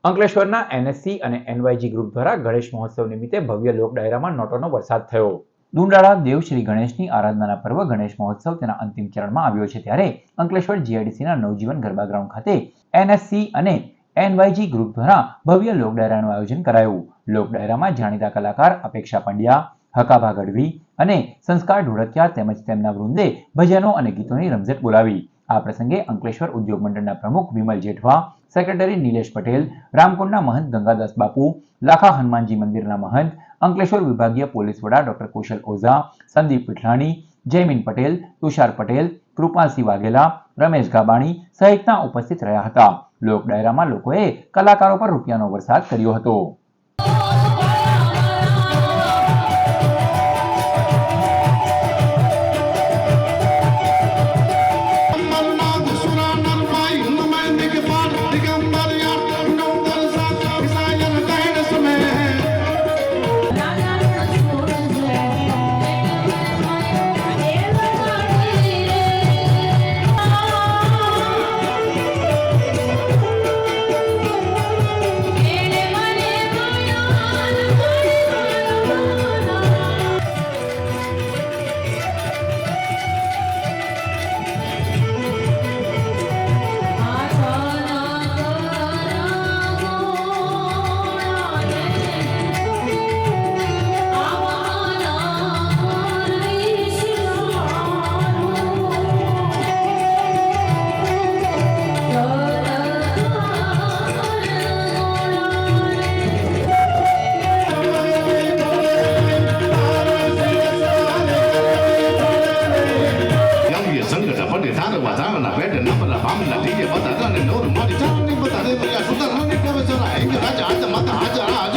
અંકલેશ્વરના એનએસસી અને એનવાયજી ગ્રુપ દ્વારા ગણેશ મહોત્સવ નિમિત્તે ભવ્ય લોક ડાયરામાં નોટોનો વરસાદ થયો. દુંડાળા દેવ શ્રી ગણેશની આરાધનાના પર્વ ગણેશ મહોત્સવ તેના અંતિમ ચરણમાં આવ્યો છે ત્યારે અંકલેશ્વર જીઆઈડીસીના નવજીવન ગરબા ગ્રાઉન્ડ ખાતે એનએસસી અને એનવાયજી ગ્રુપ દ્વારા ભવ્ય લોક ડાયરાનું આયોજન કરાયું. લોક ડાયરામાં જાણીતા કલાકાર અપેક્ષા પંડ્યા, હકાભા ગઢવી અને સંસ્કાર ઢોળકિયા તેમજ તેમના વૃંદે ભજનો અને ગીતોની રમઝટ બોલાવી. આ પ્રસંગે અંકલેશ્વર ઉદ્યોગ મંડળના પ્રમુખ વિમલ જેઠવા, સેક્રેટરી નિલેશ પટેલ, રામકુંડના મહંત ગંગાદાસ બાપુ, લાખા હનુમાનજી મંદિરના મહંત, અંકલેશ્વર વિભાગીય પોલીસ વડા ડોક્ટર કુશલ ઓઝા, સંદીપ પીઠલાણી, જયમીન પટેલ, તુષાર પટેલ, કૃપાલસિંહ વાઘેલા, રમેશ ગાબાણી સહિતના ઉપસ્થિત રહ્યા હતા. લોક ડાયરામાં લોકોએ કલાકારો પર રૂપિયાનો વરસાદ કર્યો હતો. DJ